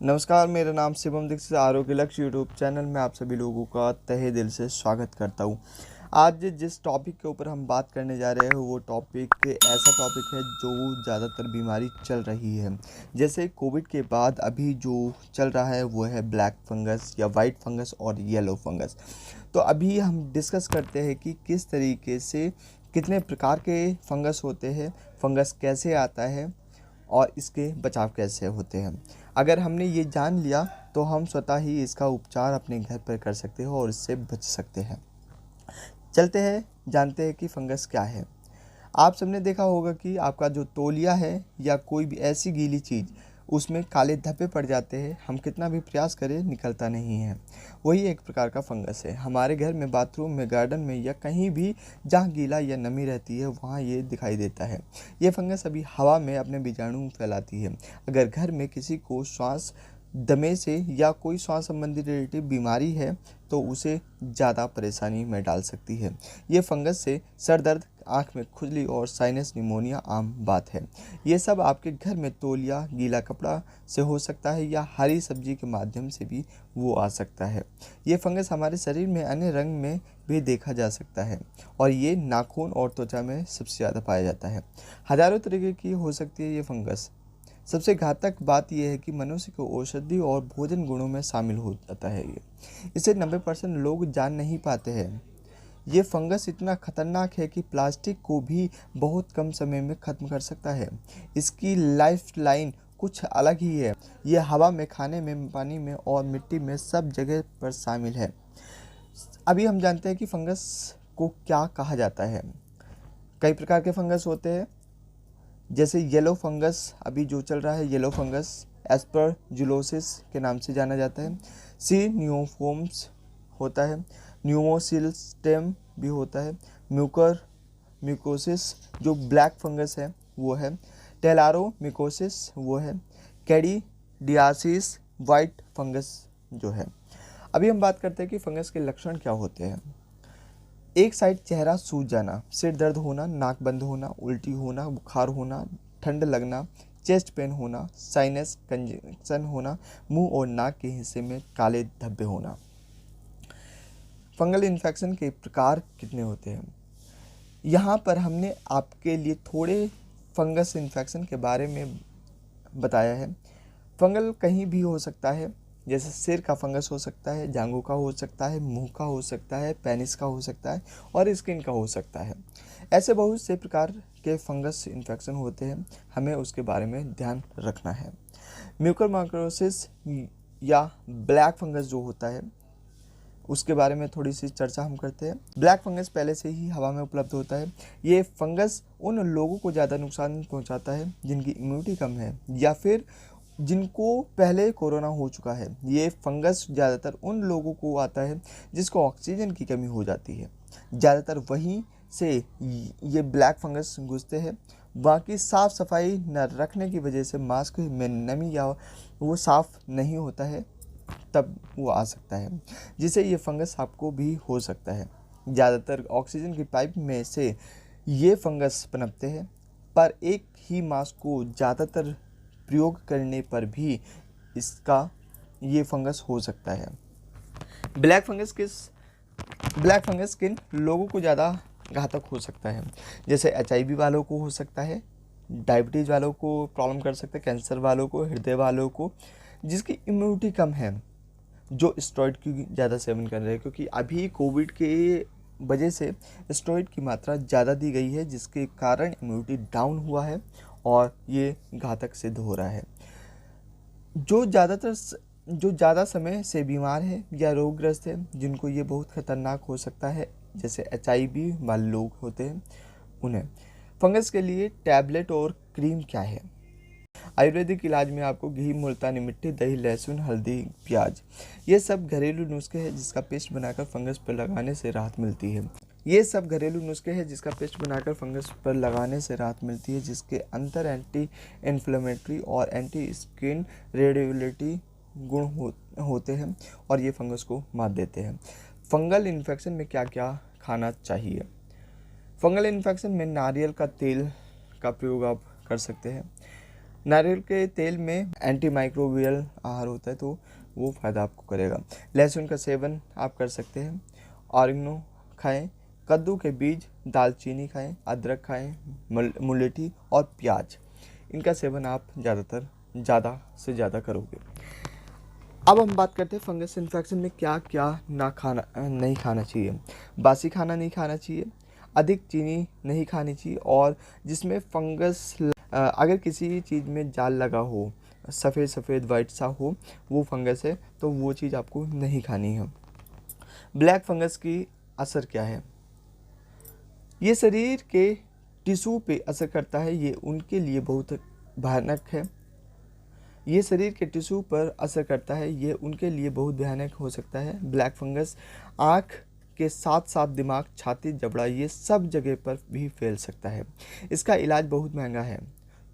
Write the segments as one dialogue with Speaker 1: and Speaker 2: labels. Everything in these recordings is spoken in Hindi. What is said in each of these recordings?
Speaker 1: नमस्कार, मेरा नाम शिवम दीक्षित आरोग्य लक्ष्य यूट्यूब चैनल में आप सभी लोगों का तहे दिल से स्वागत करता हूँ। आज जिस टॉपिक के ऊपर हम बात करने जा रहे हैं वो टॉपिक ऐसा टॉपिक है जो ज़्यादातर बीमारी चल रही है। जैसे कोविड के बाद अभी जो चल रहा है वो है ब्लैक फंगस या वाइट फंगस और येलो फंगस। तो अभी हम डिस्कस करते हैं कि किस तरीके से कितने प्रकार के फंगस होते हैं, फंगस कैसे आता है और इसके बचाव कैसे होते हैं। अगर हमने ये जान लिया तो हम स्वतः ही इसका उपचार अपने घर पर कर सकते हैं और इससे बच सकते हैं। चलते हैं, जानते हैं कि फंगस क्या है। आप सबने देखा होगा कि आपका जो तौलिया है या कोई भी ऐसी गीली चीज़ उसमें काले धब्बे पड़ जाते हैं, हम कितना भी प्रयास करें निकलता नहीं है। वही एक प्रकार का फंगस है। हमारे घर में, बाथरूम में, गार्डन में या कहीं भी जहाँ गीला या नमी रहती है वहाँ ये दिखाई देता है। ये फंगस अभी हवा में अपने बीजाणु फैलाती है। अगर घर में किसी को श्वास दमे से या कोई श्वास संबंधी रिलेटिव बीमारी है तो उसे ज़्यादा परेशानी में डाल सकती है। ये फंगस से सर दर्द, आँख में खुजली और साइनस निमोनिया आम बात है। ये सब आपके घर में तौलिया, गीला कपड़ा से हो सकता है या हरी सब्जी के माध्यम से भी वो आ सकता है। ये फंगस हमारे शरीर में अन्य रंग में भी देखा जा सकता है और ये नाखून और त्वचा में सबसे ज़्यादा पाया जाता है। हज़ारों तरीके की हो सकती है ये फंगस। सबसे घातक बात यह है कि मनुष्य को औषधि और भोजन गुणों में शामिल हो जाता है। ये इसे 90% लोग जान नहीं पाते हैं। ये फंगस इतना खतरनाक है कि प्लास्टिक को भी बहुत कम समय में ख़त्म कर सकता है। इसकी लाइफ लाइन कुछ अलग ही है। ये हवा में, खाने में, पानी में और मिट्टी में सब जगह पर शामिल है। अभी हम जानते हैं कि फंगस को क्या कहा जाता है। कई प्रकार के फंगस होते हैं। जैसे येलो फंगस अभी जो चल रहा है, येलो फंगस एस्परजिलोसिस के नाम से जाना जाता है। सी न्यूफोम्स होता है। न्यूमोसिलस्टेम भी होता है। म्यूकोसिस जो ब्लैक फंगस है वो है। टेलारोमिकोसिस वो है। कैडिडियासिस वाइट फंगस जो है। अभी हम बात करते हैं कि फंगस के लक्षण क्या होते हैं। एक साइड चेहरा सूज जाना, सिर दर्द होना, नाक बंद होना, उल्टी होना, बुखार होना, ठंड लगना, चेस्ट पेन होना, साइनस कंजक्शन होना, मुंह और नाक के हिस्से में काले धब्बे होना। फंगल इन्फेक्शन के प्रकार कितने होते हैं, यहाँ पर हमने आपके लिए थोड़े फंगस इन्फेक्शन के बारे में बताया है। फंगल कहीं भी हो सकता है। जैसे सिर का फंगस हो सकता है, जांघों का हो सकता है, मुंह का हो सकता है, पेनिस का हो सकता है और स्किन का हो सकता है। ऐसे बहुत से प्रकार के फंगस इन्फेक्शन होते हैं, हमें उसके बारे में ध्यान रखना है। म्यूकोरमाइकोसिस या ब्लैक फंगस जो होता है उसके बारे में थोड़ी सी चर्चा हम करते हैं। ब्लैक फंगस पहले से ही हवा में उपलब्ध होता है। ये फंगस उन लोगों को ज़्यादा नुकसान पहुंचाता है जिनकी इम्यूनिटी कम है या फिर जिनको पहले कोरोना हो चुका है। ये फंगस ज़्यादातर उन लोगों को आता है जिसको ऑक्सीजन की कमी हो जाती है। ज़्यादातर वहीं से ये ब्लैक फंगस घुसते हैं। बाकी साफ़ सफाई न रखने की वजह से मास्क में नमी या वो साफ़ नहीं होता है तब वो आ सकता है, जिससे ये फंगस आपको भी हो सकता है। ज़्यादातर ऑक्सीजन की पाइप में से ये फंगस पनपते हैं, पर एक ही मास्क को ज़्यादातर प्रयोग करने पर भी इसका ये फंगस हो सकता है। ब्लैक फंगस किन लोगों को ज़्यादा घातक हो सकता है, जैसे HIV वालों को हो सकता है, डायबिटीज़ वालों को प्रॉब्लम कर सकता है, कैंसर वालों को, हृदय वालों को, जिसकी इम्यूनिटी कम है, जो स्टेरॉइड की ज़्यादा सेवन कर रहे हैं। क्योंकि अभी कोविड के वजह से स्टेरॉइड की मात्रा ज़्यादा दी गई है, जिसके कारण इम्यूनिटी डाउन हुआ है और ये घातक सिद्ध हो रहा है। जो ज़्यादा समय से बीमार है या रोगग्रस्त है, जिनको ये बहुत खतरनाक हो सकता है, जैसे HIV वाले लोग होते हैं उन्हें। फंगस के लिए टैबलेट और क्रीम क्या है। आयुर्वेदिक इलाज में आपको घी, मुल्तानी मिट्टी, दही, लहसुन, हल्दी, प्याज, ये सब घरेलू नुस्खे हैं जिसका पेस्ट बनाकर फंगस पर लगाने से राहत मिलती है। जिसके अंदर एंटी इन्फ्लेमेटरी और एंटी स्किन रेडिएबिलिटी गुण होते हैं और ये फंगस को मार देते हैं। फंगल इन्फेक्शन में क्या क्या खाना चाहिए। फंगल इन्फेक्शन में नारियल का तेल का प्रयोग आप कर सकते हैं। नारियल के तेल में एंटी माइक्रोबियल आहार होता है, तो वो फ़ायदा आपको करेगा। लहसुन का सेवन आप कर सकते हैं। ऑरिगनो खाएं, कद्दू के बीज, दालचीनी खाएं, अदरक खाएं, मुलेठी और प्याज, इनका सेवन आप ज़्यादा से ज़्यादा करोगे। अब हम बात करते हैं फंगस इन्फेक्शन में क्या क्या नहीं खाना चाहिए। बासी खाना नहीं खाना चाहिए, अधिक चीनी नहीं खानी चाहिए, और जिसमें फंगस अगर किसी चीज़ में जाल लगा हो, सफ़ेद सफ़ेद वाइट सा हो, वो फंगस है, तो वो चीज़ आपको नहीं खानी है। ब्लैक फंगस की असर क्या है? ये शरीर के टिश्यू पे असर करता है, ये उनके लिए बहुत भयानक है। ये शरीर के टिश्यू पर असर करता है, ये उनके लिए बहुत भयानक हो सकता है। ब्लैक फंगस आँख के साथ साथ दिमाग, छाती, जबड़ा, ये सब जगह पर भी फैल सकता है। इसका इलाज बहुत महंगा है,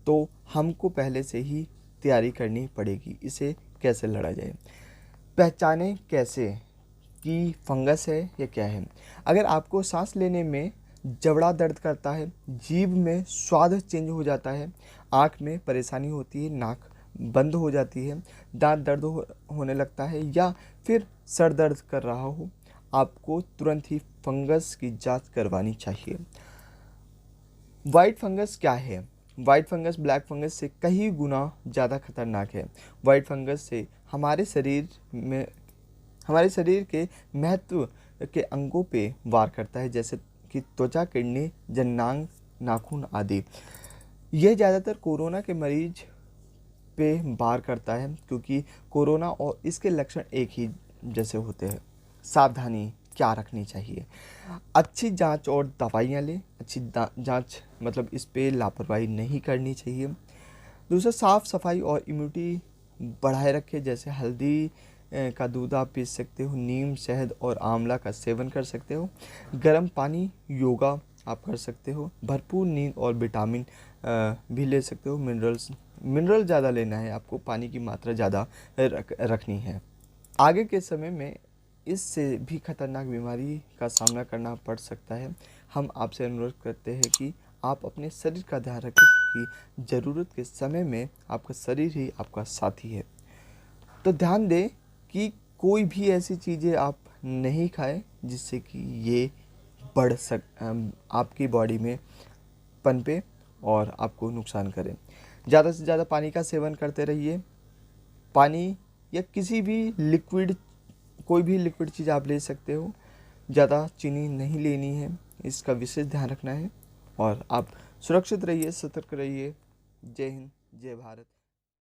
Speaker 1: तो हमको पहले से ही तैयारी करनी पड़ेगी। इसे कैसे लड़ा जाए? पहचानें कैसे कि फंगस है या क्या है? अगर आपको सांस लेने में जबड़ा दर्द करता है, जीभ में स्वाद चेंज हो जाता है, आँख में परेशानी होती है, नाक बंद हो जाती है, दांत दर्द होने लगता है, या फिर सर दर्द कर रहा हो, आपको तुरंत ही फंगस की जांच करवानी चाहिए। वाइट फंगस क्या है? वाइट फंगस ब्लैक फंगस से कई गुना ज़्यादा खतरनाक है। वाइट फंगस से हमारे शरीर के महत्व के अंगों पे वार करता है, जैसे कि त्वचा, किडनी, जननांग, नाखून आदि। यह ज़्यादातर कोरोना के मरीज पे वार करता है, क्योंकि कोरोना और इसके लक्षण एक ही जैसे होते हैं। सावधानी क्या रखनी चाहिए? अच्छी जांच और दवाइयाँ लें। अच्छी जांच मतलब इस पे लापरवाही नहीं करनी चाहिए। दूसरा, साफ़ सफाई और इम्यूनिटी बढ़ाए रखें, जैसे हल्दी का दूध आप पी सकते हो, नीम, शहद और आंवला का सेवन कर सकते हो, गर्म पानी, योगा आप कर सकते हो, भरपूर नींद और विटामिन भी ले सकते हो। मिनरल ज़्यादा लेना है आपको, पानी की मात्रा ज़्यादा रखनी है। आगे के समय में इससे भी खतरनाक बीमारी का सामना करना पड़ सकता है। हम आपसे अनुरोध करते हैं कि आप अपने शरीर का ध्यान रखें, क्योंकि ज़रूरत के समय में आपका शरीर ही आपका साथी है। तो ध्यान दें कि कोई भी ऐसी चीज़ें आप नहीं खाएं जिससे कि ये आपकी बॉडी में पनपे और आपको नुकसान करें। ज़्यादा से ज़्यादा पानी का सेवन करते रहिए। पानी या किसी भी लिक्विड, कोई भी लिक्विड चीज़ आप ले सकते हो। ज़्यादा चीनी नहीं लेनी है, इसका विशेष ध्यान रखना है। और आप सुरक्षित रहिए, सतर्क रहिए। जय हिंद, जय भारत।